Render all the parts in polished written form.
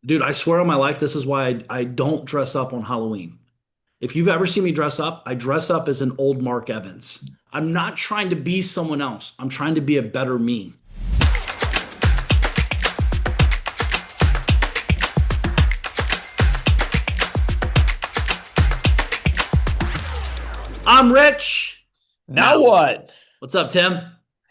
Dude, I swear on my life, this is why I don't dress up on Halloween. If you've ever seen me dress up, I dress up as an old Mark Evans. I'm not trying to be someone else. I'm trying to be a better me. I'm rich. Now Now, what? what's up, Tim?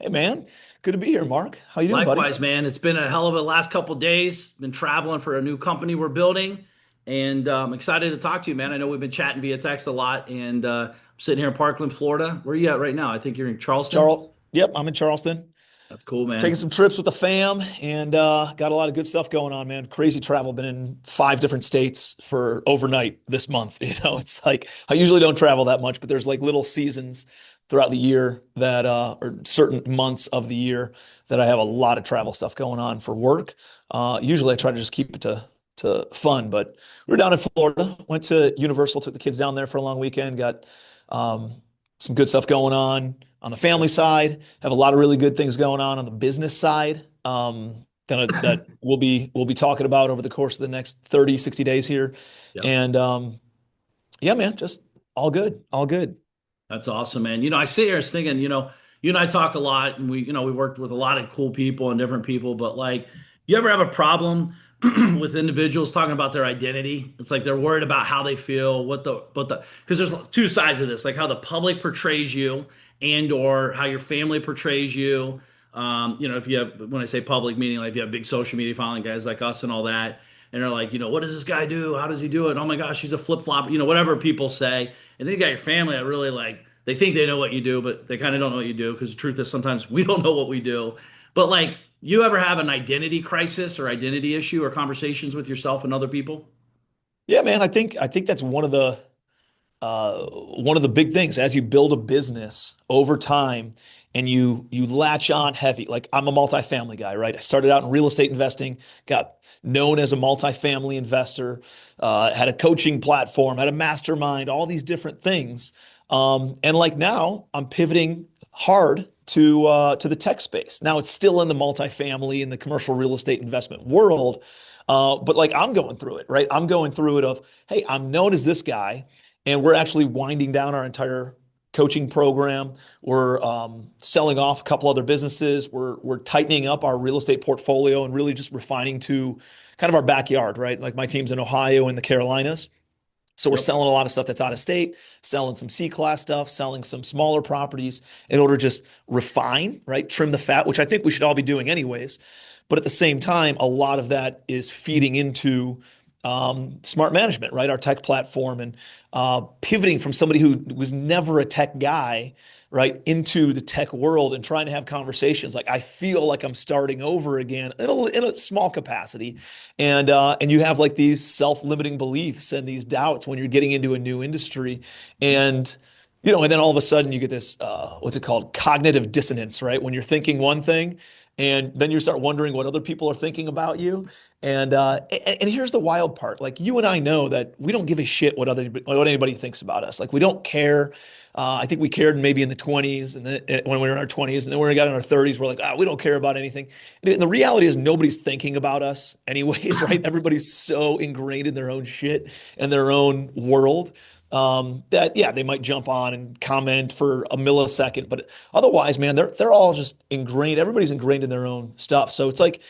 Hey man, good to be here, Mark. How you doing, buddy? Likewise, man. It's been a hell of a last couple days. Been traveling for a new company we're building, and I'm excited to talk to you, man. I know we've been chatting via text a lot, and I'm sitting here in Parkland, Florida. Where are you at right now? I think you're in Charleston. Yep, I'm in Charleston. That's cool, Taking man. some trips with the fam and got a lot of good stuff going on, man. Crazy travel. Been in 5 different states for overnight this month. It's like I usually don't travel that much, but there's like little seasons throughout the year that or certain months of the year that I have a lot of travel stuff going on for work. Usually I try to just keep it to fun, but we were down in Florida, went to Universal, took the kids down there for a long weekend, got some good stuff going on the family side. Have a lot of really good things going on the business side. That we'll be talking about over the course of the next 30, 60 days here. Yep. And yeah, man, just all good, all good. That's awesome, man. I sit here thinking, you and I talk a lot, and we worked with a lot of cool people and different people, but like, you ever have a problem with individuals talking about their identity? It's like they're worried about how they feel, because there's two sides of this, like how the public portrays you and or how your family portrays you. If you have, when I say public, meaning like if you have big social media following guys like us and all that, and they're like, what does this guy do? How does he do it? Oh my gosh, he's a flip flop, whatever people say. And then you got your family that really like, they think they know what you do, but they kind of don't know what you do because the truth is sometimes we don't know what we do. But like, you ever have an identity crisis or identity issue or conversations with yourself and other people? Yeah, man, I think that's one of the big things as you build a business over time and you latch on heavy. Like I'm a multifamily guy, right? I started out in real estate investing, got known as a multifamily investor, had a coaching platform, had a mastermind, all these different things. And like now I'm pivoting hard to the tech space. Now it's still in the multifamily and the commercial real estate investment world. But like I'm going through it, right? I'm going through it of, hey, I'm known as this guy, and we're actually winding down our entire coaching program. We're selling off a couple other businesses. We're tightening up our real estate portfolio and really just refining to kind of our backyard, right? Like my team's in Ohio and the Carolinas. So we're Yep. selling a lot of stuff that's out of state, selling some C-class stuff, selling some smaller properties in order to just refine, right? Trim the fat, which I think we should all be doing anyways. But at the same time, a lot of that is feeding into smart management, right? Our tech platform and pivoting from somebody who was never a tech guy, right, into the tech world and trying to have conversations. Like I feel like I'm starting over again in a small capacity, and you have like these self-limiting beliefs and these doubts when you're getting into a new industry, and and then all of a sudden you get this what's it called, cognitive dissonance, right? When you're thinking one thing and then you start wondering what other people are thinking about you. And here's the wild part. Like you and I know that we don't give a shit what anybody thinks about us. Like we don't care. I think we cared maybe in the 20s and then when we were in our 20s, and then when we got in our 30s, we're like, we don't care about anything. And the reality is nobody's thinking about us anyways, right? Everybody's so ingrained in their own shit and their own world that yeah, they might jump on and comment for a millisecond, but otherwise, man, they're all just ingrained. Everybody's ingrained in their own stuff. So it's like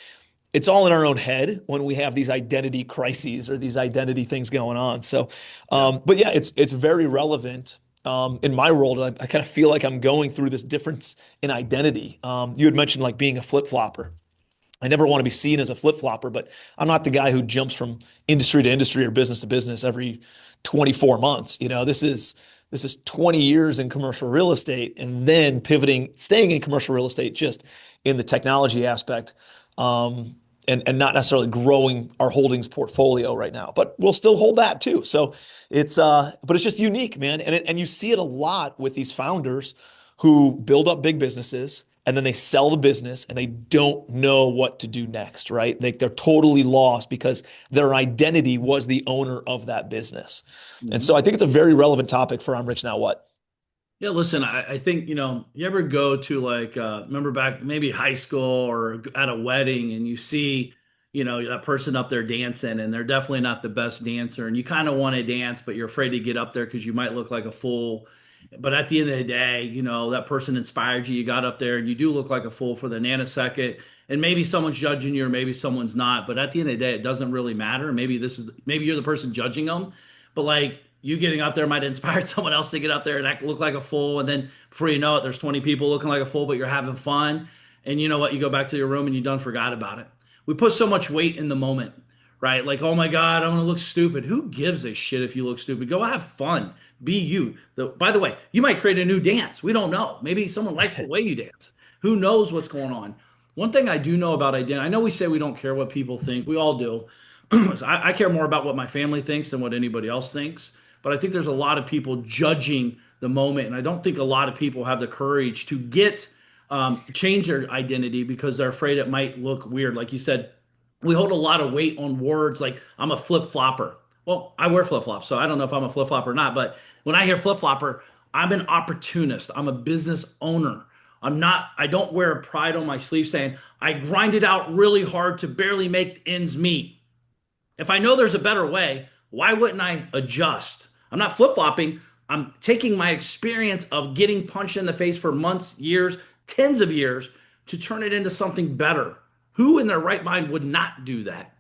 it's all in our own head when we have these identity crises or these identity things going on. So, Yeah. but yeah, it's very relevant. In my world, I kind of feel like I'm going through this difference in identity. You had mentioned like being a flip flopper. I never want to be seen as a flip flopper, but I'm not the guy who jumps from industry to industry or business to business every 24 months. This is 20 years in commercial real estate and then pivoting, staying in commercial real estate just in the technology aspect. And not necessarily growing our holdings portfolio right now, but we'll still hold that too. So but it's just unique, man. And you see it a lot with these founders who build up big businesses and then they sell the business and they don't know what to do next, right? They're totally lost because their identity was the owner of that business. And Mhm. so I think it's a very relevant topic for I'm Rich Now What? Yeah, listen, I think, you ever go to like, remember back maybe high school or at a wedding and you see, that person up there dancing, and they're definitely not the best dancer, and you kind of want to dance, but you're afraid to get up there because you might look like a fool. But at the end of the day, that person inspired you. You got up there and you do look like a fool for the nanosecond. And maybe someone's judging you or maybe someone's not. But at the end of the day, it doesn't really matter. Maybe you're the person judging them. But like you getting up there might inspire someone else to get up there and act, look like a fool. And then before you know it, there's 20 people looking like a fool, but you're having fun. And you know what? You go back to your room and you done forgot about it. We put so much weight in the moment, right? Like, oh my God, I'm gonna look stupid. Who gives a shit if you look stupid? Go have fun. Be you. By the way, you might create a new dance. We don't know. Maybe someone likes the way you dance. Who knows what's going on? One thing I do know about identity, I know we say we don't care what people think. We all do. I care more about what my family thinks than what anybody else thinks. But I think there's a lot of people judging the moment, and I don't think a lot of people have the courage to change their identity because they're afraid it might look weird. Like you said, we hold a lot of weight on words like I'm a flip flopper. Well, I wear flip flops, so I don't know if I'm a flip flopper or not. But when I hear flip flopper, I'm an opportunist. I'm a business owner. I'm not, I don't wear a pride on my sleeve saying I grind it out really hard to barely make ends meet. If I know there's a better way, why wouldn't I adjust? I'm not flip flopping. I'm taking my experience of getting punched in the face for months, years, tens of years to turn it into something better. Who in their right mind would not do that?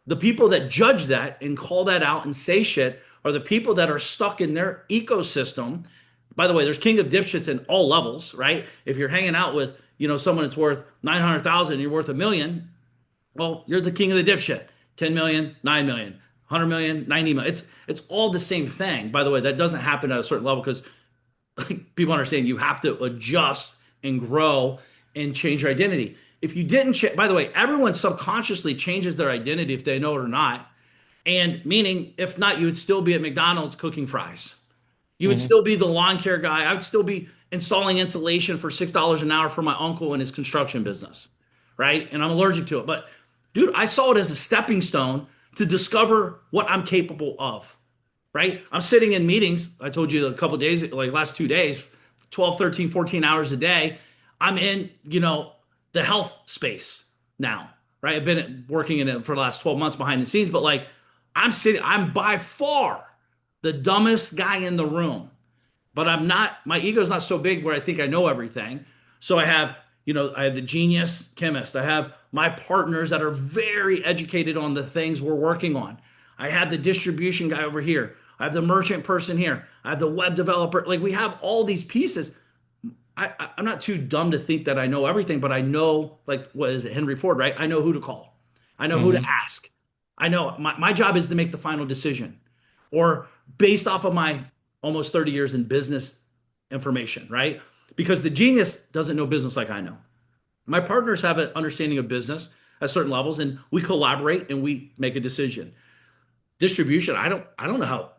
The people that judge that and call that out and say shit are the people that are stuck in their ecosystem. By the way, there's king of dipshits in all levels, right? If you're hanging out with, someone that's worth 900,000 and you're worth 1 million, well, you're the king of the dipshit. 10 million, 9 million, 100 million, 90 million. It's all the same thing. By the way, that doesn't happen at a certain level because people understand you have to adjust and grow and change your identity. If you didn't, by the way, everyone subconsciously changes their identity if they know it or not. And meaning, if not, you would still be at McDonald's cooking fries. You would Hmm. still be the lawn care guy. I would still be installing insulation for $6 an hour for my uncle in his construction business, right? And I'm allergic to it. But dude, I saw it as a stepping stone to discover what I'm capable of, right? I'm sitting in meetings. I told you a couple of days, like last 2 days, 12, 13, 14 hours a day. I'm in, the health space now, right? I've been working in it for the last 12 months behind the scenes, but like I'm by far the dumbest guy in the room, but I'm not, my ego's not so big where I think I know everything. So I have the genius chemist. I have my partners that are very educated on the things we're working on. I have the distribution guy over here. I have the merchant person here. I have the web developer. Like we have all these pieces. I'm not too dumb to think that I know everything, but I know, like, what is it, Henry Ford, right? I know who to call. I know who to Hmm. ask. I know my job is to make the final decision or based off of my almost 30 years in business information, right? Because the genius doesn't know business like I know. My partners have an understanding of business at certain levels and we collaborate and we make a decision. Distribution, I don't know how.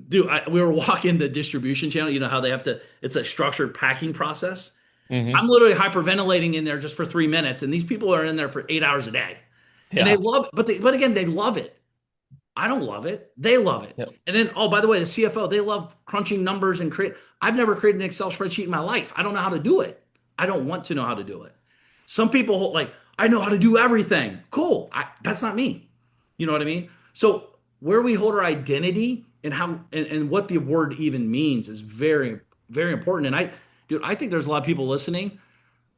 Dude, we were walking the distribution channel. You know how they have to, it's a structured packing process. I'm Hmm. literally hyperventilating in there just for 3 minutes, and these people are in there for 8 hours a day. And they Yeah. love it, but again, they love it. I don't love it. They love it. Yep. And then, oh, by the way, the CFO, they love crunching numbers and create. I've never created an Excel spreadsheet in my life. I don't know how to do it. I don't want to know how to do it. Some people like, I know how to do everything. Cool. That's not me. You know what I mean? So where we hold our identity and how and what the word even means is very, very important. And dude, I think there's a lot of people listening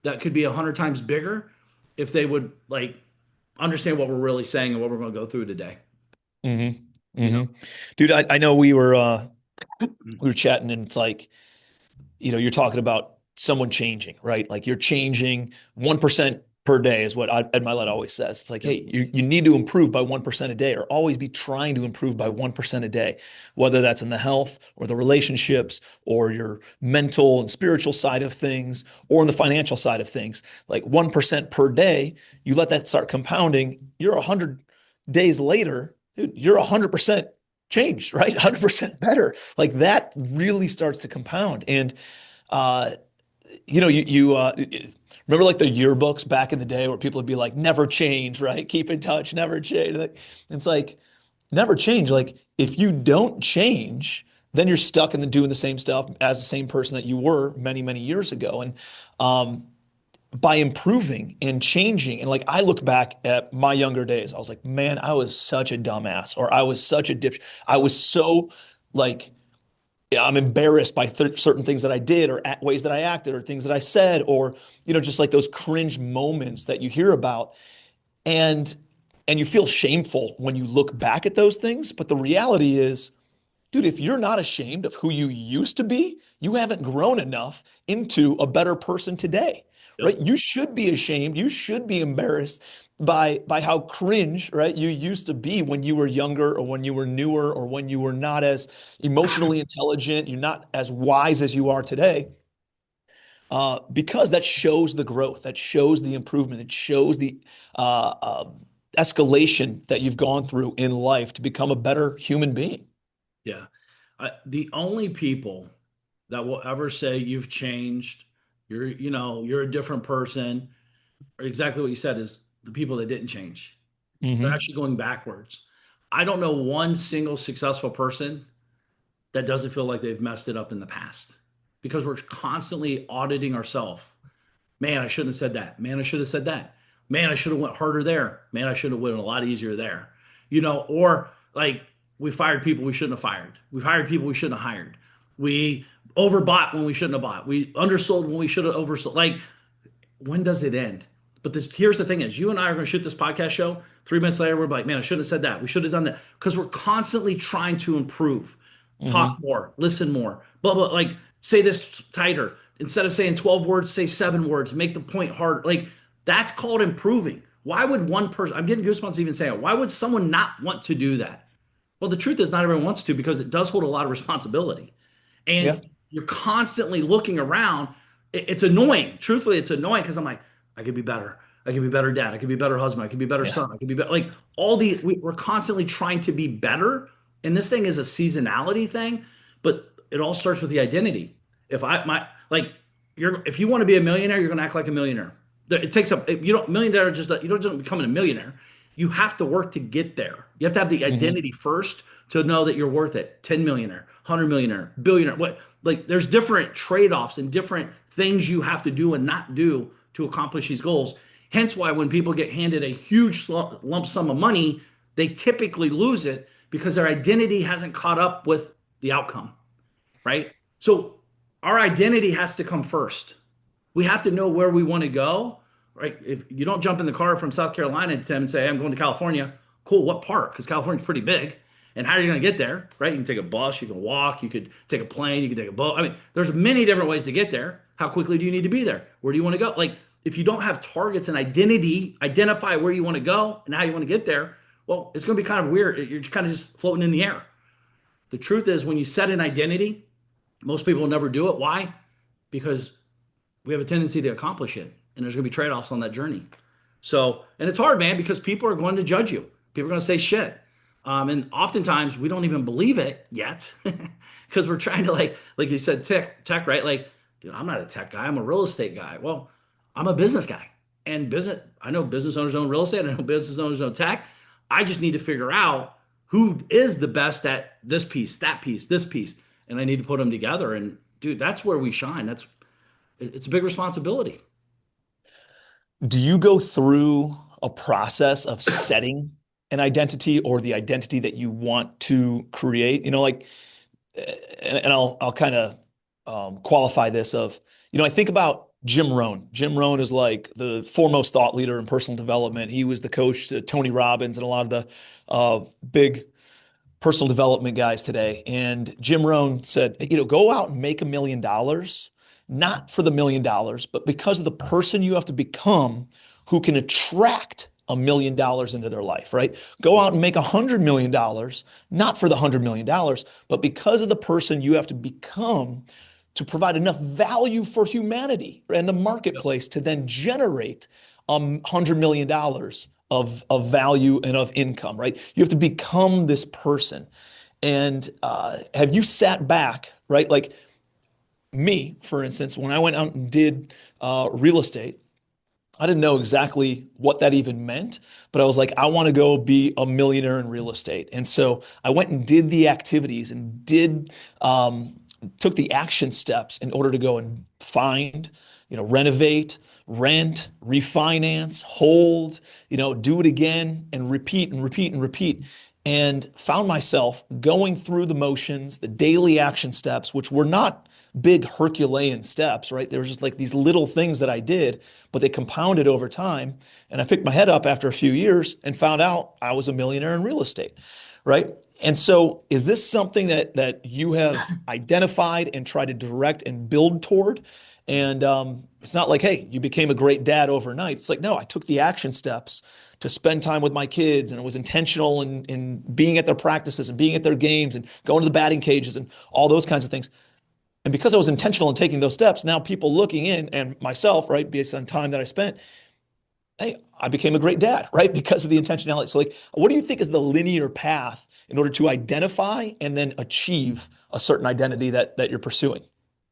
that could be 100 times bigger if they would like understand what we're really saying and what we're going to go through today. Hmm. You know? Hmm. Dude, I know we were chatting and it's like, you're talking about someone changing, right? Like you're changing 1% per day is what Ed Mylett always says. It's like, Yep. hey, you need to improve by 1% a day or always be trying to improve by 1% a day, whether that's in the health or the relationships or your mental and spiritual side of things or in the financial side of things. Like 1% per day, you let that start compounding, you're 100 days later, dude, you're 100% changed, right? 100% better. Like that really starts to compound. And uh, you remember like the yearbooks back in the day where people would be like, never change, right? Keep in touch, never change. Like, it's like, never change. Like, if you don't change, then you're stuck in doing the same stuff as the same person that you were many, many years ago. And um, by improving and changing. And like I look back at my younger days, I was like, man, I was such a dumbass, or I was such a dipshit. I was so like, yeah, I'm embarrassed by certain things that I did, or ways that I acted, or things that I said, or just like those cringe moments that you hear about, and you feel shameful when you look back at those things. But the reality is, dude, if you're not ashamed of who you used to be, you haven't grown enough into a better person today, right? Yep. You should be ashamed. You should be embarrassed by how cringe, right, you used to be when you were younger, or when you were newer, or when you were not as emotionally intelligent, you're not as wise as you are today. Because that shows the growth, that shows the improvement, it shows the uh, uh, escalation that you've gone through in life to become a better human being. Yeah. The only people that will ever say you've changed, you're a different person, or exactly what you said, is the people that didn't change. They're Hmm. actually going backwards. I don't know one single successful person that doesn't feel like they've messed it up in the past, because we're constantly auditing ourselves. Man, I shouldn't have said that. Man, I should have said that. Man, I should have went harder there. Man, I should have went a lot easier there. Or like, we fired people we shouldn't have fired. We hired people we shouldn't have hired. We overbought when we shouldn't have bought. We undersold when we should have oversold. Like, when does it end? But here's the thing: is you and I are going to shoot this podcast show. 3 minutes later, we're like, man, I shouldn't have said that. We should have done that, because we're constantly trying to improve, talk Hmm. more, listen more, blah blah. Like, say this tighter, instead of saying 12 words, say 7 words. Make the point hard. Like, that's called improving. Why would one person? I'm getting goosebumps even saying it. Why would someone not want to do that? Well, the truth is, not everyone wants to, because it does hold a lot of responsibility, Yeah. and you're constantly looking around. It's annoying. Truthfully, it's annoying, because I'm like, I could be better. I could be better dad. I could be better husband. I could be better Yeah. son. I could be better. Like, we're constantly trying to be better. And this thing is a seasonality thing, but it all starts with the identity. If I, my, like, if you want to be a millionaire, you're going to act like a millionaire. It takes a, you don't, millionaire just, you don't just become a millionaire. You have to work to get there. You have to have the Hmm. identity first to know that you're worth it. 10 millionaire, 100 millionaire, billionaire. What, like, there's different trade-offs and different things you have to do and not do to accomplish these goals. Hence why when people get handed a huge lump sum of money, they typically lose it, because their identity hasn't caught up with the outcome, right? So our identity has to come first. We have to know where we want to go, right? If you don't jump in the car from South Carolina to Tim and say, I'm going to California, cool, what part? Because California's pretty big. And how are you going to get there, right? You can take a bus, you can walk, you could take a plane, you can take a boat. I mean, there's many different ways to get there. How quickly do you need to be there? Where do you want to go? Like, if you don't have targets and identity, identify where you want to go and how you want to get there, well, it's going to be kind of weird. You're kind of just floating in the air. The truth is, when you set an identity, most people will never do it. Why? Because we have a tendency to accomplish it, and there's going to be trade-offs on that journey. So, and it's hard, man, because people are going to judge you. People are going to say shit. And oftentimes we don't even believe it yet, because we're trying to, like you said, tech, right? Like, dude, I'm not a tech guy. I'm a real estate guy. Well, I'm a business guy, and I know business owners own real estate. I know business owners own tech. I just need to figure out who is the best at this piece, that piece, this piece, and I need to put them together. And dude, that's where we shine. It's a big responsibility. Do you go through a process of setting an identity, or the identity that you want to create? Like, and I'll kind of qualify this of, I think about Jim Rohn. Jim Rohn is like the foremost thought leader in personal development. He was the coach to Tony Robbins and a lot of the big personal development guys today. And Jim Rohn said, go out and make $1 million, not for the $1 million, but because of the person you have to become who can attract $1 million into their life, right? Go out and make $100 million, not for the $100 million, but because of the person you have to become to provide enough value for humanity and the Yep. marketplace to then generate $100 million of value and of income, right? You have to become this person. And have you sat back, right? Like me, for instance, when I went out and did real estate, I didn't know exactly what that even meant, but I was like, I want to go be a millionaire in real estate. And so I went and did the activities and took the action steps in order to go and find, renovate, rent, refinance, hold, do it again and repeat and repeat and repeat. And found myself going through the motions, the daily action steps, which were not big Herculean steps, right? They were just like these little things that I did, but they compounded over time. And I picked my head up after a few years and found out I was a millionaire in real estate, right? And so is this something that you have identified and tried to direct and build toward? And it's not like, hey, you became a great dad overnight. It's like, no, I took the action steps to spend time with my kids, and it was intentional in being at their practices and being at their games and going to the batting cages and all those kinds of things. And because I was intentional in taking those steps, now people looking in and myself, right, based on time that I spent, hey, I became a great dad, right? Because of the intentionality. So like, what do you think is the linear path in order to identify and then achieve a certain identity that you're pursuing?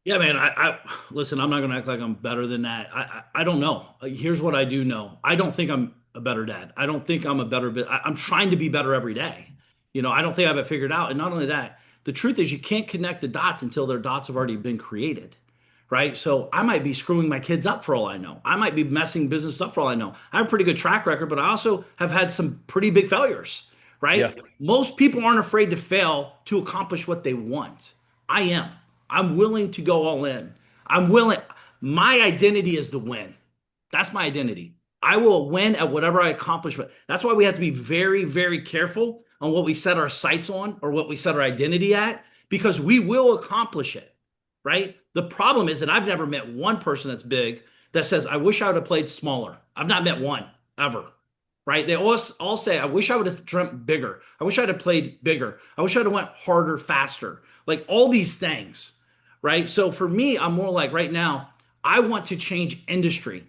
Yeah, man. I listen. I'm not going to act like I'm better than that. I don't know. Here's what I do know. I don't think I'm a better dad. I don't think I'm a better. I'm trying to be better every day. I don't think I have it figured out. And not only that, the truth is you can't connect the dots until their dots have already been created, right? So I might be screwing my kids up for all I know. I might be messing business up for all I know. I have a pretty good track record, but I also have had some pretty big failures, Yeah. right? Most people aren't afraid to fail to accomplish what they want. I am. I'm willing to go all in. I'm willing. My identity is to win. That's my identity. I will win at whatever I accomplish. But that's why we have to be very, very careful on what we set our sights on or what we set our identity at, because we will accomplish it, right? The problem is that I've never met one person that's big that says, I wish I would have played smaller. I've not met one ever, right? They all say, I wish I would have dreamt bigger. I wish I'd have played bigger. I wish I'd have went harder, faster. Like all these things, right? So for me, I'm more like right now, I want to change industry.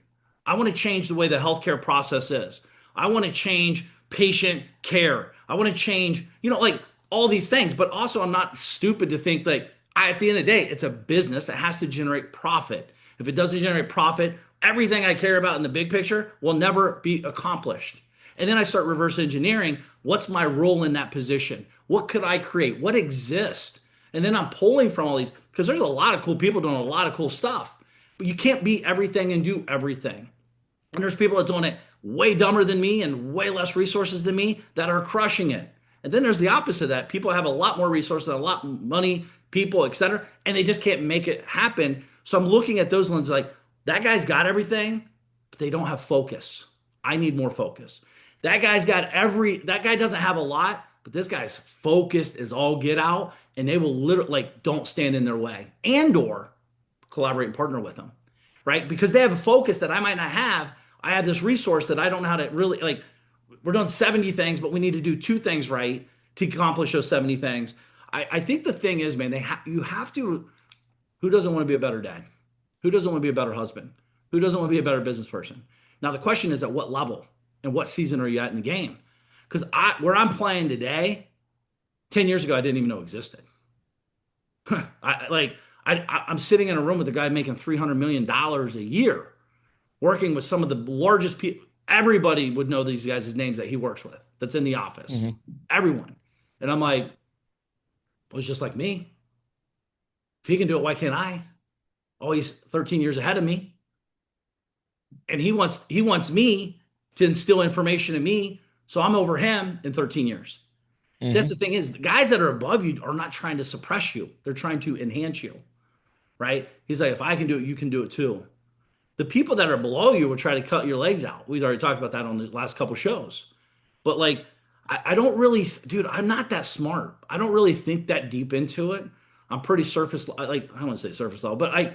I want to change the way the healthcare process is. I want to change patient care. I want to change, like all these things. But also, I'm not stupid to think that at the end of the day, it's a business that has to generate profit. If it doesn't generate profit, everything I care about in the big picture will never be accomplished. And then I start reverse engineering. What's my role in that position? What could I create? What exists? And then I'm pulling from all these because there's a lot of cool people doing a lot of cool stuff. But you can't be everything and do everything. And there's people that doing it way dumber than me and way less resources than me that are crushing it. And then there's the opposite of that. People have a lot more resources, a lot more money, people, et cetera, and they just can't make it happen. So I'm looking at those lenses like that guy's got everything, but they don't have focus. I need more focus. That guy doesn't have a lot, but this guy's focused as all get out, and they will literally like don't stand in their way and or collaborate and partner with them, right? Because they have a focus that I might not have. I have this resource that I don't know how to really like. We're doing 70 things, but we need to do two things right to accomplish those 70 things. I think the thing is, man, you have to. Who doesn't want to be a better dad? Who doesn't want to be a better husband? Who doesn't want to be a better business person? Now the question is, at what level and what season are you at in the game? Because where I'm playing today, 10 years ago, I didn't even know existed. I'm sitting in a room with a guy making $300 million a year, working with some of the largest people. Everybody would know these guys' names that he works with, that's in the office. Mm-hmm. Everyone. And I'm like, well, it's just like me. If he can do it, why can't I? Oh, he's 13 years ahead of me. And he wants me to instill information in me. So I'm over him in 13 years. So that's the Mm-hmm. thing is the guys that are above you are not trying to suppress you. They're trying to enhance you. Right? He's like, if I can do it, you can do it too. The people that are below you will try to cut your legs out. We've already talked about that on the last couple shows. But like, I don't really, dude, I'm not that smart. I don't really think that deep into it. I'm pretty surface, like, I don't want to say surface level, but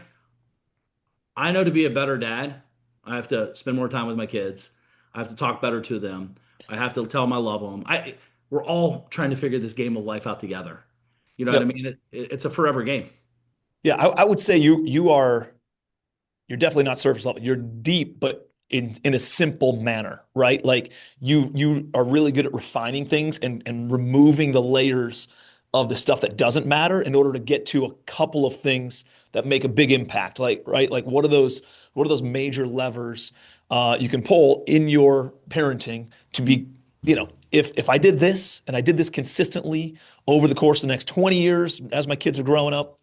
I know to be a better dad, I have to spend more time with my kids. I have to talk better to them. I have to tell them I love them. We're all trying to figure this game of life out together. You know what I Yep. mean? It's a forever game. Yeah, I would say you're definitely not surface level. You're deep, but in a simple manner, right? Like you are really good at refining things and removing the layers of the stuff that doesn't matter in order to get to a couple of things that make a big impact. Like, right? Like what are those major levers you can pull in your parenting to be, if I did this and I did this consistently over the course of the next 20 years as my kids are growing up,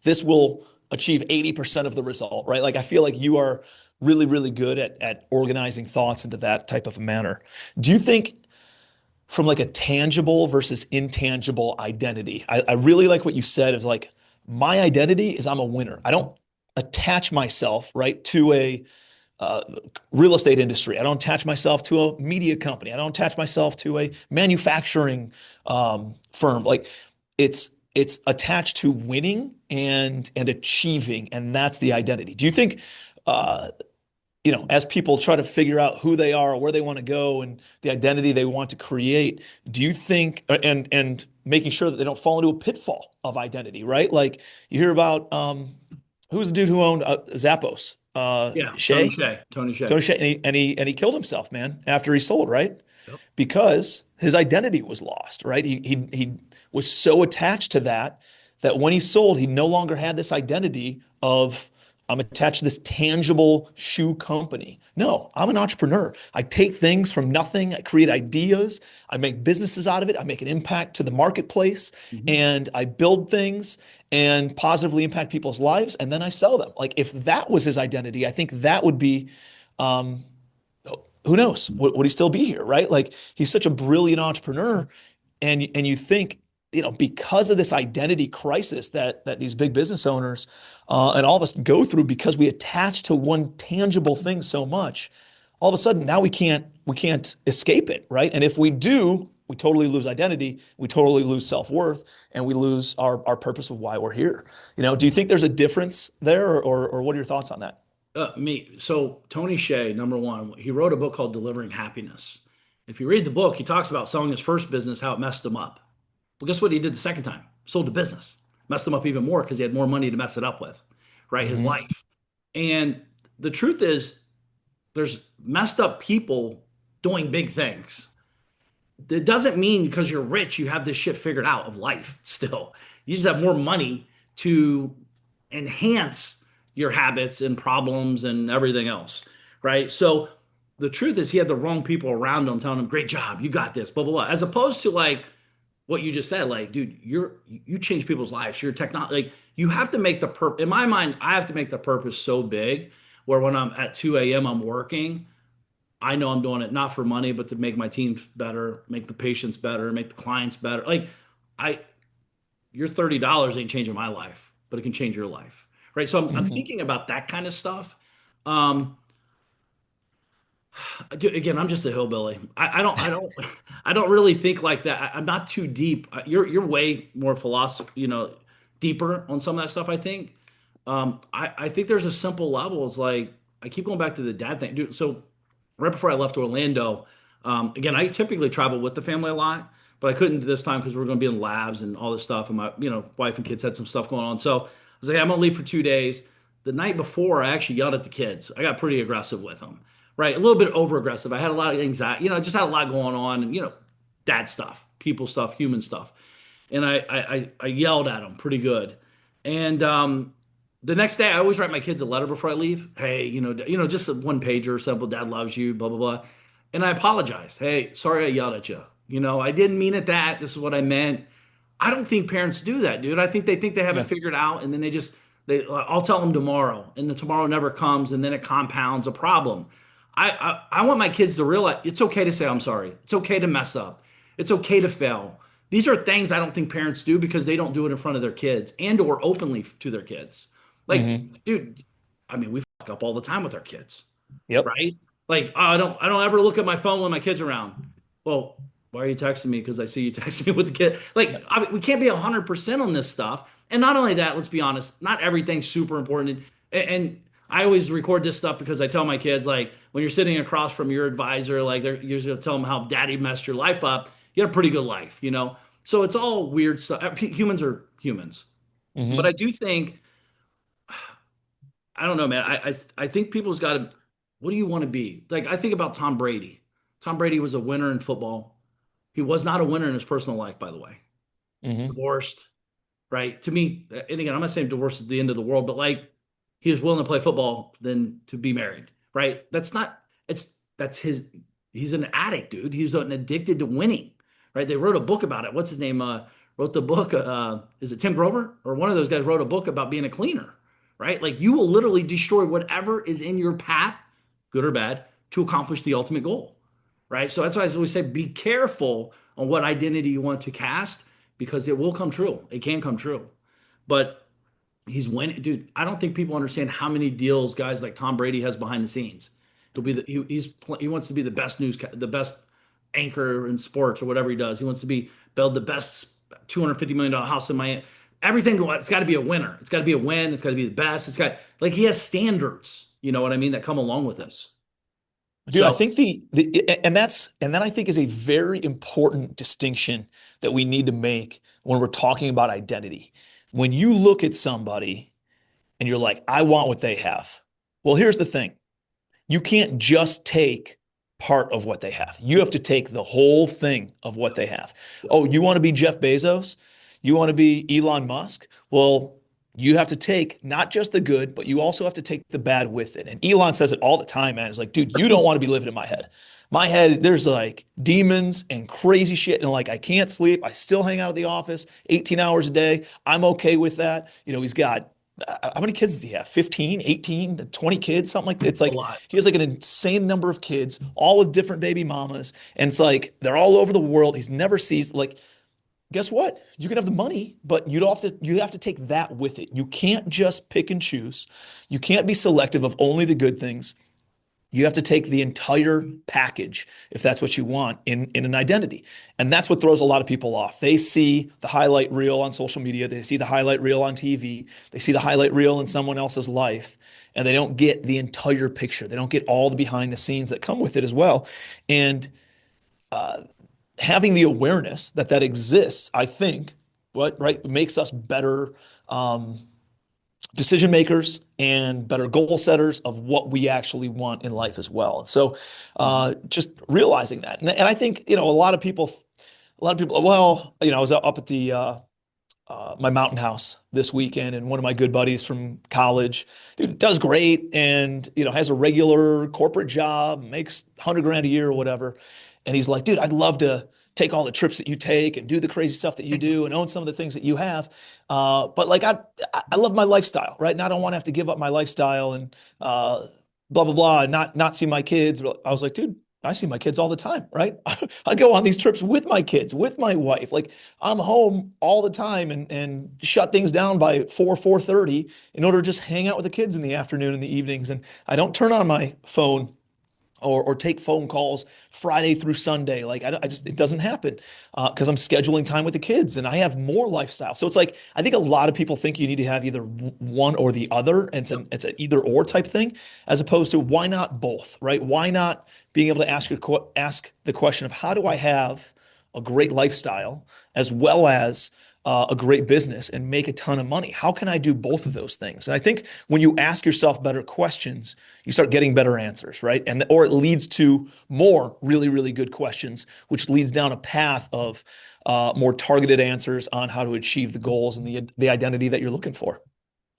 this will achieve 80% of the result, right? Like I feel like you are really, really good at organizing thoughts into that type of a manner. Do you think from like a tangible versus intangible identity? I really like what you said is like my identity is I'm a winner. I don't attach myself, right, to a uh, real estate industry. I don't attach myself to a media company. I don't attach myself to a manufacturing firm. Like it's attached to winning and achieving, and that's the identity. Do you think, uh, as people try to figure out who they are, where they want to go, and the identity they want to create, do you think, and making sure that they don't fall into a pitfall of identity, right? Like you hear about who's the dude who owned Zappos? Yeah, Tony Shay? Shea. Tony Shea. Tony Shea, and he killed himself, man, after he sold, right? Yep. Because his identity was lost, right? He was so attached to that when he sold, he no longer had this identity of I'm attached to this tangible shoe company. No, I'm an entrepreneur. I take things from nothing, I create ideas, I make businesses out of it, I make an impact to the marketplace, Mhm. and I build things and positively impact people's lives, and then I sell them. Like if that was his identity, I think that would be um, who knows? Would he still be here, right? Like he's such a brilliant entrepreneur, and you think, because of this identity crisis that these big business owners and all of us go through because we attach to one tangible thing so much, all of a sudden now we can't escape it, right? And if we do, we totally lose identity, we totally lose self-worth, and we lose our purpose of why we're here. Do you think there's a difference there, or what are your thoughts on that? So Tony Shea, number one, he wrote a book called Delivering Happiness. If you read the book, he talks about selling his first business, how it messed him up. Well, guess what he did the second time? Sold the business. Messed him up even more because he had more money to mess it up with, right? His Mm-hmm. life. And the truth is, there's messed up people doing big things. It doesn't mean because you're rich, you have this shit figured out of life still. You just have more money to enhance your habits and problems and everything else, right? So the truth is, he had the wrong people around him telling him, "Great job, you got this," blah blah blah. As opposed to like what you just said, like, dude, you change people's lives. You're technology. Like, you have to make the purpose. In my mind, I have to make the purpose so big where when I'm at 2 a.m. I'm working. I know I'm doing it not for money, but to make my team better, make the patients better, make the clients better. Like, I your $30 ain't changing my life, but it can change your life, right? So I'm Mm-hmm. thinking about that kind of stuff. Um, Again, I'm just a hillbilly. I don't really think like that. I'm not too deep. You're way more philosophy, deeper on some of that stuff. I think. I think there's a simple level. It's like I keep going back to the dad thing, dude. So right before I left Orlando, again, I typically travel with the family a lot, but I couldn't this time because we are going to be in labs and all this stuff, and my wife and kids had some stuff going on. So I was like, "Hey, I'm going to leave for 2 days." The night before, I actually yelled at the kids. I got pretty aggressive with them, right? A little bit over aggressive. I had a lot of anxiety, just had a lot going on, and dad stuff, people stuff, human stuff, and I yelled at them pretty good, and the next day, I always write my kids a letter before I leave. Hey, just a one pager, simple. Dad loves you, blah blah blah. And I apologize. Hey, sorry I yelled at you. I didn't mean it that. This is what I meant. I don't think parents do that, dude. I think they have it Yeah. figured out, and then I'll tell them tomorrow, and the tomorrow never comes, and then it compounds a problem. I want my kids to realize it's okay to say I'm sorry. It's okay to mess up. It's okay to fail. These are things I don't think parents do because they don't do it in front of their kids and or openly to their kids. Like, Mm-hmm. dude, I mean, we fuck up all the time with our kids, Yep. right? Like, oh, I don't ever look at my phone when my kids are around. Well, why are you texting me? Because I see you texting me with the kid. Like, we can't be 100% on this stuff. And not only that, let's be honest, not everything's super important. And I always record this stuff because I tell my kids, like, when you're sitting across from your advisor, like, you're going to tell them how daddy messed your life up. You had a pretty good life, you know? So it's all weird stuff. Humans are humans. But I Mm-hmm. do think I don't know, man. I think people's got to. What do you want to be? Like I think about Tom Brady. Tom Brady was a winner in football. He was not a winner in his personal life, by the way. Mm-hmm. Divorced, right? To me, and again, I'm not saying divorce is the end of the world, but like he was willing to play football than to be married, right? That's not. That's his. He's an addict, dude. He's an addicted to winning, right? They wrote a book about it. What's his name? Wrote the book. Is it Tim Grover or one of those guys wrote a book about being a cleaner? right? Like you will literally destroy whatever is in your path, good or bad, to accomplish the ultimate goal, right? So that's why I always say be careful on what identity you want to cast because it will come true. It can come true. But he's winning, dude. I don't think people understand how many deals guys like Tom Brady has behind the scenes. He'll be he wants to be the best the best anchor in sports or whatever he does. He wants to be build the best $250 million house in Miami. Everything it's got to be a winner. It's got to be a win. It's got to be the best. It's got like he has standards. You know what I mean that come along with this. Dude, I So think and that I think is a very important distinction that we need to make when we're talking about identity. When you look at somebody and you're like, I want what they have. Well, here's the thing. You can't just take part of what they have. You have to take the whole thing of what they have. Oh, you want to be Jeff Bezos? You want to be Elon Musk? Well, you have to take not just the good, but you also have to take the bad with it. And Elon says it all the time, man. It's like, dude, you don't want to be living in my head. My head, there's like demons and crazy shit. And like, I can't sleep. I still hang out at the office 18 hours a day. I'm okay with that. He's got how many kids does he have? 15, 18, 20 kids, something like that. It's a like lot. he has like an insane number of kids, all with different baby mamas. And it's like they're all over the world. He's never sees like, guess what? You can have the money, but you have to take that with it. You can't just pick and choose. You can't be selective of only the good things. You have to take the entire package if that's what you want in an identity. And that's what throws a lot of people off. They see the highlight reel on social media, they see the highlight reel on TV, they see the highlight reel in someone else's life, and they don't get the entire picture. They don't get all the behind the scenes that come with it as well. And uh, having the awareness that that exists, I think, what right makes us better decision makers and better goal setters of what we actually want in life as well. And so, just realizing that, and I think a lot of people. Well, I was up at the my mountain house this weekend, and one of my good buddies from college, dude, does great, and has a regular corporate job, makes 100 grand a year or whatever. And he's like, dude, I'd love to take all the trips that you take and do the crazy stuff that you do and own some of the things that you have. But like, I love my lifestyle, right? And I don't want to have to give up my lifestyle and blah, blah, blah, and not see my kids. But I was like, dude, I see my kids all the time, right? I go on these trips with my kids, with my wife. Like I'm home all the time and shut things down by 4:30 in order to just hang out with the kids in the afternoon and the evenings. And I don't turn on my phone or take phone calls Friday through Sunday. Like I just, it doesn't happen because I'm scheduling time with the kids and I have more lifestyle. So it's like, I think a lot of people think you need to have either one or the other. And it's an either or type thing, as opposed to why not both, right? Why not being able to ask the question of how do I have a great lifestyle as well as a great business and make a ton of money? How can I do both of those things? And I think when you ask yourself better questions, you start getting better answers, right? Or it leads to more really, really good questions, which leads down a path of more targeted answers on how to achieve the goals and the identity that you're looking for.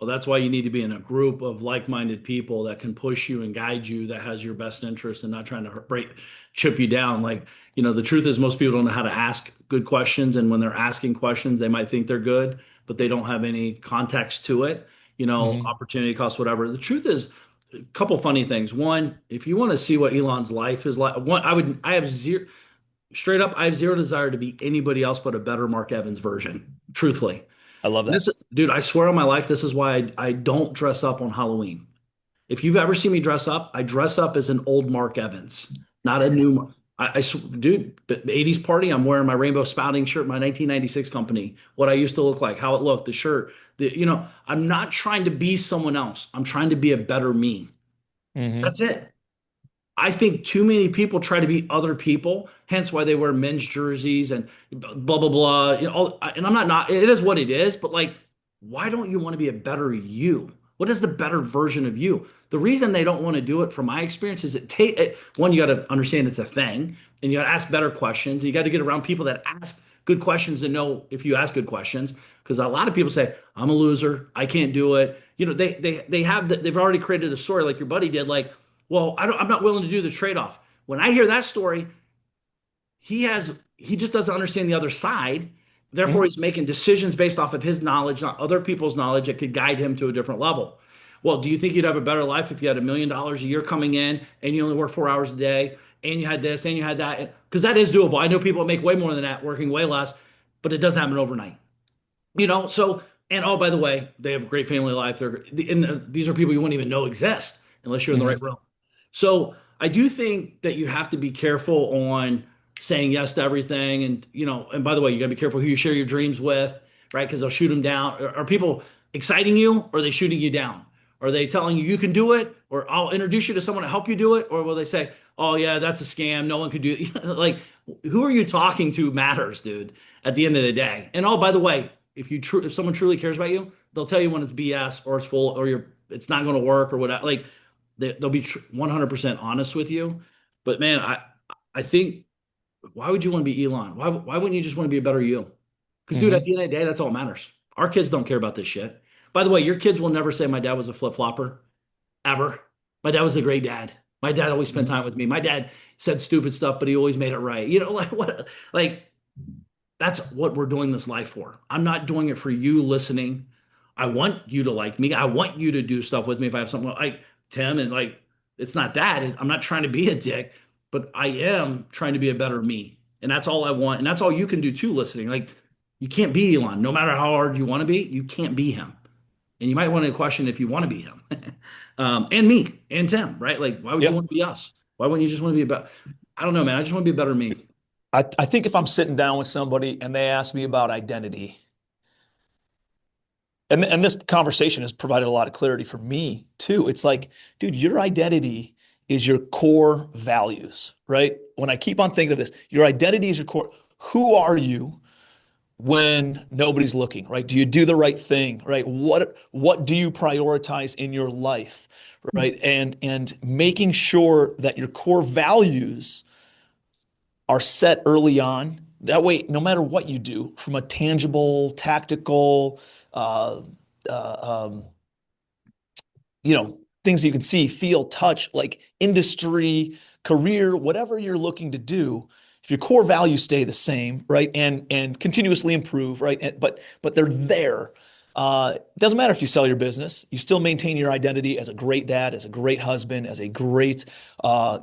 Well, that's why you need to be in a group of like-minded people that can push you and guide you, that has your best interest and not trying to chip you down. Like, the truth is most people don't know how to ask good questions. And when they're asking questions, they might think they're good, but they don't have any context to it, Hmm. opportunity cost, whatever. The truth is a couple funny things. One, if you want to see what Elon's life is like, I have zero, straight up, I have zero desire to be anybody else but a better Mark Evans version, truthfully. I love that. This, dude, I swear on my life, this is why I don't dress up on Halloween. If you've ever seen me dress up, I dress up as an old Mark Evans, not a new. Dude, 80s party. I'm wearing my rainbow spouting shirt, my 1996 company. What I used to look like, how it looked, the shirt. I'm not trying to be someone else. I'm trying to be a better me. Hmm. That's it. I think too many people try to be other people, hence why they wear men's jerseys and blah blah blah. And I'm not. It is what it is. But like, why don't you want to be a better you? What is the better version of you? The reason they don't want to do it, from my experience, is one, you got to understand it's a thing, and you got to ask better questions. You got to get around people that ask good questions and know if you ask good questions. Because a lot of people say, "I'm a loser. I can't do it." They've already created a story like your buddy did, like, well, I'm not willing to do the trade-off. When I hear that story, he just doesn't understand the other side. Therefore, Hmm. he's making decisions based off of his knowledge, not other people's knowledge that could guide him to a different level. Well, do you think you'd have a better life if you had $1 million a year coming in and you only work 4 hours a day and you had this and you had that? Because that is doable. I know people that make way more than that, working way less, but it doesn't happen overnight. So, and oh, by the way, they have a great family life. These are people you wouldn't even know exist unless you're in the right Hmm. room. So I do think that you have to be careful on saying yes to everything. And by the way, you gotta be careful who you share your dreams with, right? Because they'll shoot them down. Are people exciting you or are they shooting you down? Are they telling you you can do it, or I'll introduce you to someone to help you do it? Or will they say, oh yeah, that's a scam. No one could do it. Like, who are you talking to matters, dude, at the end of the day. And oh, by the way, if someone truly cares about you, they'll tell you when it's BS or it's full or it's not going to work or whatever. Like they'll be 100% honest with you. But man, I think, why would you want to be Elon? Why wouldn't you just want to be a better you? Because dude, at Hmm. the end of the day, that's all that matters. Our kids don't care about this shit. By the way, your kids will never say my dad was a flip flopper ever. My dad was a great dad. My dad always spent Hmm. time with me. My dad said stupid stuff, but he always made it right. Like what? Like that's what we're doing this life for. I'm not doing it for you listening. I want you to like me. I want you to do stuff with me if I have something like Tim. And like, it's not that. I'm not trying to be a dick, but I am trying to be a better me. And that's all I want. And that's all you can do too, listening. Like, you can't be Elon. No matter how hard you want to be, you can't be him. And you might want to question if you want to be him. And me and Tim, right? Like, why would you Yeah. want to be us? Why wouldn't you just want to be about, I don't know, man. I just want to be a better me. I think if I'm sitting down with somebody and they ask me about identity, and this conversation has provided a lot of clarity for me too. It's like, dude, your identity is your core values, right? When I keep on thinking of this, your identity is your core. Who are you when nobody's looking, right? Do you do the right thing, right? What do you prioritize in your life, right? And making sure that your core values are set early on. That way, no matter what you do, from a tangible, tactical, uh, uh, um, things you can see, feel, touch, like industry, career, whatever you're looking to do, if your core values stay the same, right, and continuously improve, right, but they're there. It doesn't matter if you sell your business, you still maintain your identity as a great dad, as a great husband, as a great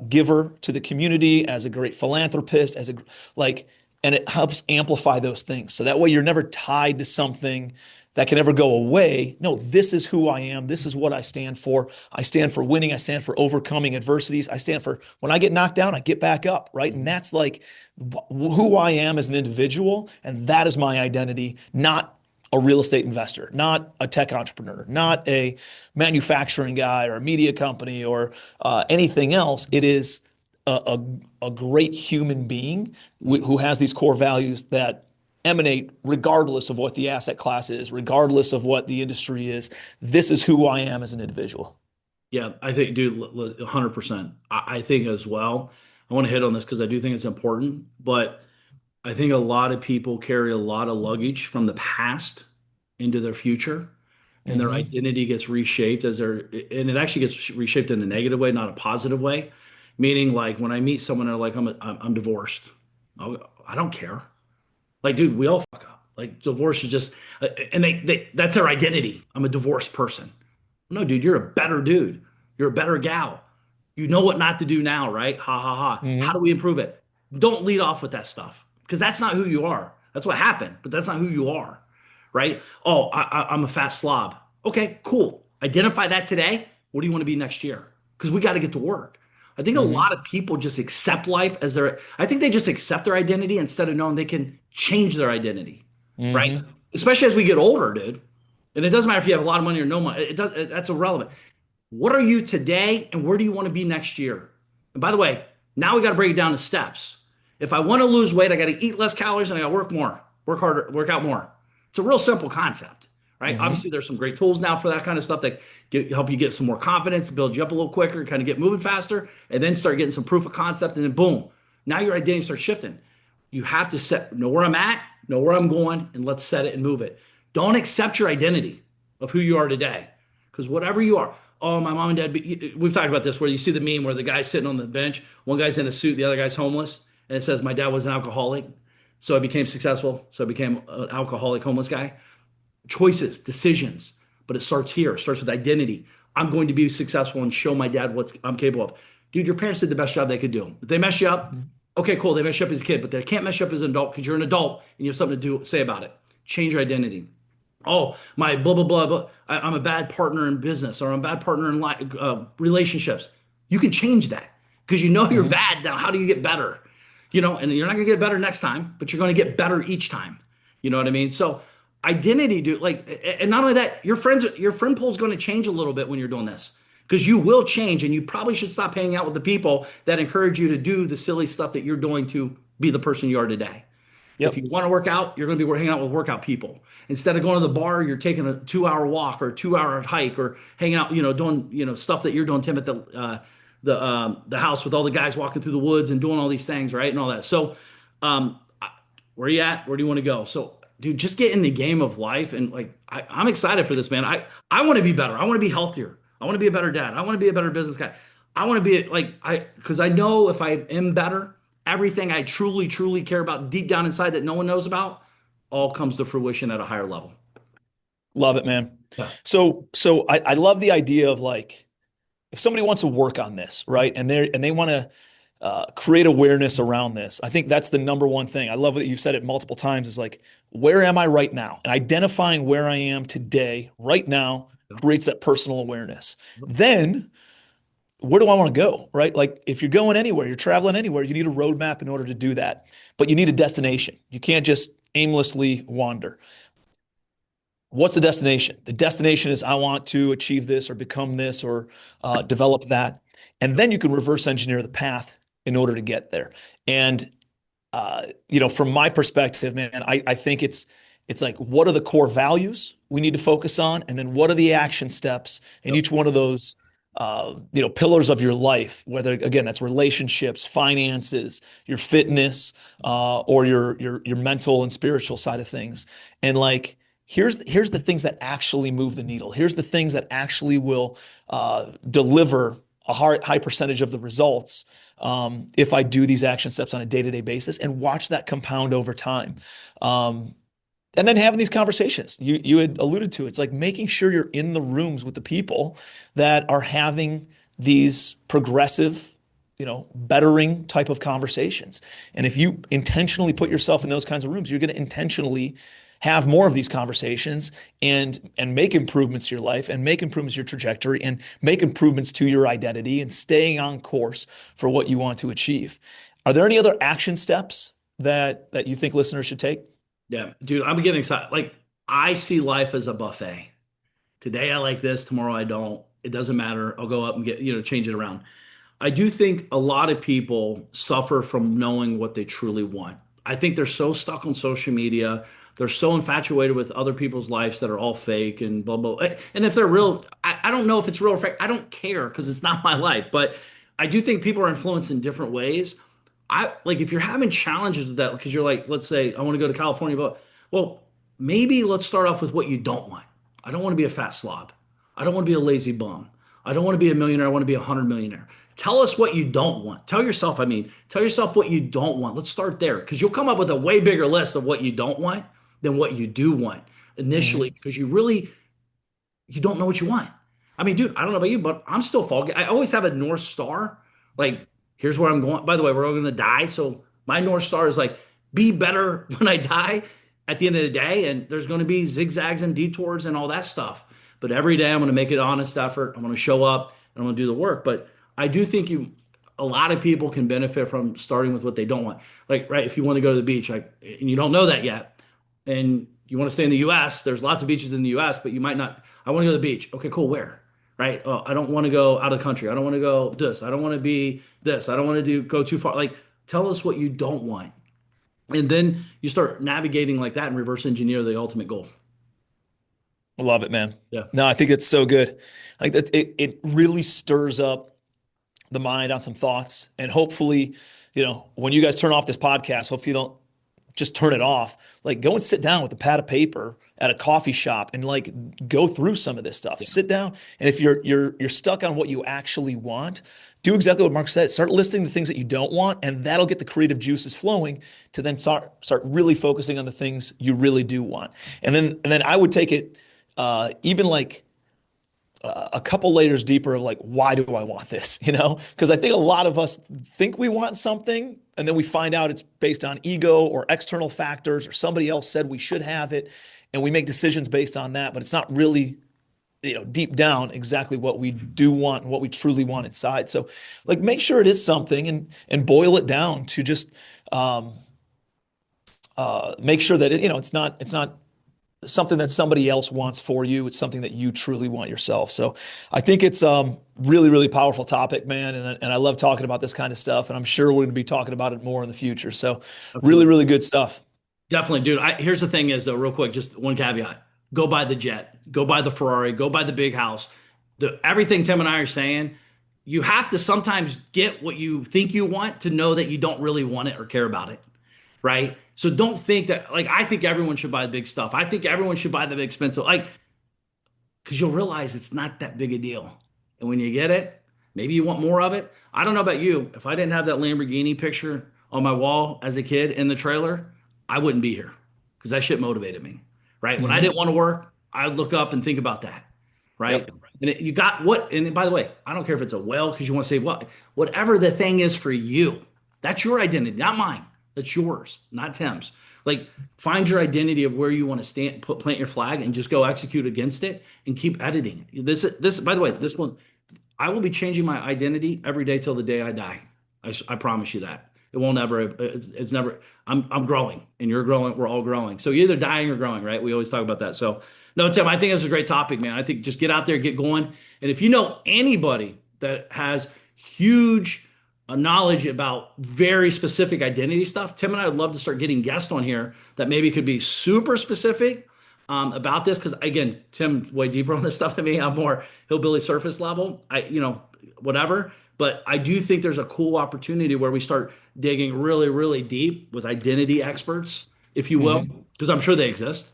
giver to the community, as a great philanthropist, like, and it helps amplify those things. So that way you're never tied to something that can never go away. No, this is who I am. This is what I stand for. I stand for winning. I stand for overcoming adversities. I stand for when I get knocked down, I get back up, right? And that's like who I am as an individual. And that is my identity, not a real estate investor, not a tech entrepreneur, not a manufacturing guy or a media company or anything else. It is a great human being who has these core values that emanate regardless of what the asset class is, regardless of what the industry is. This is who I am as an individual. Yeah, I think, dude, 100%. I think as well. I want to hit on this because I do think it's important, but I think a lot of people carry a lot of luggage from the past into their future, and their Mm-hmm. identity gets reshaped and it actually gets reshaped in a negative way, not a positive way. Meaning, like when I meet someone, they're like, I'm divorced. I don't care. Like, dude, we all fuck up. Like, divorce is just, and that's their identity. I'm a divorced person. No, dude, you're a better dude. You're a better gal. You know what not to do now, right? Ha ha ha. How do Mm-hmm. we improve it? Don't lead off with that stuff because that's not who you are. That's what happened, but that's not who you are, right? Oh, I'm a fat slob. Okay, cool. Identify that today. What do you want to be next year? Because we got to get to work. I think a lot Mm-hmm. of people just accept life as I think they just accept their identity instead of knowing they can change their identity, right? Mm-hmm. Especially as we get older, dude. And it doesn't matter if you have a lot of money or no money. That's irrelevant. What are you today and where do you want to be next year? And by the way, now we got to break it down to steps. If I want to lose weight, I got to eat less calories and I got to work more, work harder, work out more. It's a real simple concept, right? Mm-hmm. Obviously, there's some great tools now for that kind of stuff that help you get some more confidence, build you up a little quicker, kind of get moving faster, and then start getting some proof of concept. And then boom, now your identity starts shifting. You have to know where I'm at, know where I'm going, and let's set it and move it. Don't accept your identity of who you are today. Because whatever you are, oh, my mom and dad, we've talked about this where you see the meme where the guy's sitting on the bench, one guy's in a suit, the other guy's homeless, and it says, my dad was an alcoholic. So I became successful. So I became an alcoholic, homeless guy. Choices, decisions, but it starts here. It starts with identity. I'm going to be successful and show my dad what I'm capable of. Dude, your parents did the best job they could do. If they mess you up, Mhm. okay, cool. They mess you up as a kid, but they can't mess you up as an adult because you're an adult and you have something to say about it. Change your identity. Oh, my blah, blah, blah, blah. I'm a bad partner in business or I'm a bad partner in relationships. You can change that because you know you're Mhm. bad. Now, how do you get better? And you're not going to get better next time, but you're going to get better each time. You know what I mean? So identity, dude, like, and not only that, your friend pool is going to change a little bit when you're doing this because you will change and you probably should stop hanging out with the people that encourage you to do the silly stuff that you're doing to be the person you are today. If Yep. you want to work out, you're going to be hanging out with workout people. Instead of going to the bar, you're taking a 2 hour walk or a 2 hour hike or hanging out, doing, stuff that you're doing, Tim, at the house with all the guys walking through the woods and doing all these things, right? And all that. So, um, where are you at? Where do you want to go? So, dude, just get in the game of life. And like, I'm excited for this, man. I want to be better. I want to be healthier. I want to be a better dad. I want to be a better business guy. I want to be like, because I know if I am better, everything I truly, truly care about deep down inside that no one knows about all comes to fruition at a higher level. Love it, man. Yeah. So I love the idea of like if somebody wants to work on this, right, and they want to create awareness around this. I think that's the number one thing. I love that you've said it multiple times. Is like, where am I right now? And identifying where I am today, right now, creates that personal awareness. Then, where do I want to go? Right? Like, if you're going anywhere, you're traveling anywhere, you need a roadmap in order to do that. But you need a destination. You can't just aimlessly wander. What's the destination? The destination is I want to achieve this or become this or develop that. And then you can reverse engineer the path in order to get there. And from my perspective, man, I think it's like what are the core values we need to focus on, and then what are the action steps in Yep. each one of those pillars of your life, whether again that's relationships, finances, your fitness, or your mental and spiritual side of things. And like here's the things that actually move the needle. Here's the things that actually will deliver a high percentage of the results if I do these action steps on a day-to-day basis and watch that compound over time. And then having these conversations you had alluded to, it's like making sure you're in the rooms with the people that are having these progressive, bettering type of conversations. And if you intentionally put yourself in those kinds of rooms, you're going to intentionally have more of these conversations and make improvements to your life and make improvements to your trajectory and make improvements to your identity and staying on course for what you want to achieve. Are there any other action steps that you think listeners should take? Yeah, dude, I'm getting excited. Like, I see life as a buffet. Today I like this, tomorrow I don't. It doesn't matter. I'll go up and change it around. I do think a lot of people suffer from knowing what they truly want. I think they're so stuck on social media. They're so infatuated with other people's lives that are all fake and blah, blah. And if they're real, I don't know if it's real or fake. I don't care because it's not my life. But I do think people are influenced in different ways. I like if you're having challenges with that because you're like, let's say I want to go to California, but well, maybe let's start off with what you don't want. I don't want to be a fat slob. I don't want to be a lazy bum. I don't want to be a millionaire. I want to be a 100 millionaire. Tell us what you don't want. Tell yourself what you don't want. Let's start there because you'll come up with a way bigger list of what you don't want than what you do want initially Mhm. because you don't know what you want. I mean, dude, I don't know about you, but I'm still foggy. I always have a North Star. Like, here's where I'm going. By the way, we're all going to die. So my North Star is like, be better when I die at the end of the day. And there's going to be zigzags and detours and all that stuff. But every day I'm going to make an honest effort. I'm going to show up and I'm going to do the work. But I do think a lot of people can benefit from starting with what they don't want. Like, right, if you want to go to the beach, like, and you don't know that yet, and you want to stay in the US, there's lots of beaches in the US, but you might not. I want to go to the beach. Okay, cool. Where? Right? Oh, I don't want to go out of the country. I don't want to go this. I don't want to be this. I don't want to go too far. Like, tell us what you don't want. And then you start navigating like that and reverse engineer the ultimate goal. I love it, man. Yeah. No, I think it's so good. Like that, it really stirs up the mind on some thoughts, and hopefully, when you guys turn off this podcast, hopefully you don't just turn it off. Like, go and sit down with a pad of paper at a coffee shop and like go through some of this stuff. Yeah. Sit down, and if you're stuck on what you actually want, do exactly what Mark said. Start listing the things that you don't want, and that'll get the creative juices flowing to then start really focusing on the things you really do want. And then I would take it even like a couple layers deeper of like, why do I want this? Because I think a lot of us think we want something and then we find out it's based on ego or external factors or somebody else said we should have it. And we make decisions based on that, but it's not really, deep down exactly what we do want and what we truly want inside. So like make sure it is something and boil it down to just um, make sure that it's not something that somebody else wants for you. It's something that you truly want yourself. So I think it's really, really powerful topic, man. And I love talking about this kind of stuff. And I'm sure we're going to be talking about it more in the future. So really, Absolutely. really good stuff. Definitely, dude. Here's the thing is though, real quick, just one caveat. Go buy the jet, go buy the Ferrari, go buy the big house. Everything Tim and I are saying, you have to sometimes get what you think you want to know that you don't really want it or care about it. Right. So don't think that, like, I think everyone should buy the big stuff. I think everyone should buy the big expensive, like, because you'll realize it's not that big a deal. And when you get it, maybe you want more of it. I don't know about you. If I didn't have that Lamborghini picture on my wall as a kid in the trailer, I wouldn't be here because that shit motivated me. Right. When I Hmm. didn't want to work, I would look up and think about that. Right. Yep. You got what, and by the way, I don't care if it's a well because you want to say what, whatever the thing is for you, that's your identity, not mine. That's yours, not Tim's. Like, find your identity of where you want to stand, plant your flag, and just go execute against it and keep editing. This, by the way, this one, I will be changing my identity every day till the day I die. I promise you that. It won't ever, it's never, I'm growing and you're growing. We're all growing. So you're either dying or growing, right? We always talk about that. So, no, Tim, I think it's a great topic, man. I think just get out there, get going. And if you know anybody that has huge knowledge about very specific identity stuff, Tim and I would love to start getting guests on here that maybe could be super specific about this. Because again, Tim's way deeper on this stuff than me. I'm more hillbilly surface level. Whatever. But I do think there's a cool opportunity where we start digging really, really deep with identity experts, if you will, Hmm. because I'm sure they exist.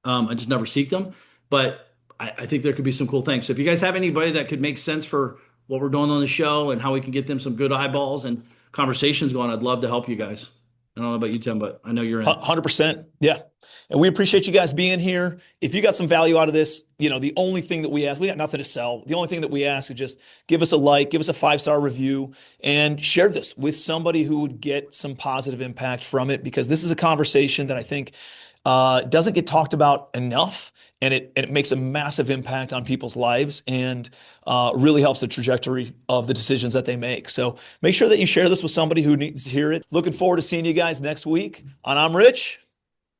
I just never seek them, but I think there could be some cool things. So if you guys have anybody that could make sense for what we're doing on the show and how we can get them some good eyeballs and conversations going, I'd love to help you guys. I don't know about you, Tim, but I know you're in. 100%. Yeah. And we appreciate you guys being here. If you got some value out of this, the only thing that we ask, we got nothing to sell. The only thing that we ask is just give us a like, give us a 5-star review, and share this with somebody who would get some positive impact from it, because this is a conversation that I think doesn't get talked about enough, and it makes a massive impact on people's lives and really helps the trajectory of the decisions that they make. So make sure that you share this with somebody who needs to hear it. Looking forward to seeing you guys next week on I'm Rich.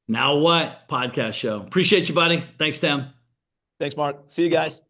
Now what? Podcast show. Appreciate you, buddy. Thanks, Tim. Thanks, Mark. See you guys.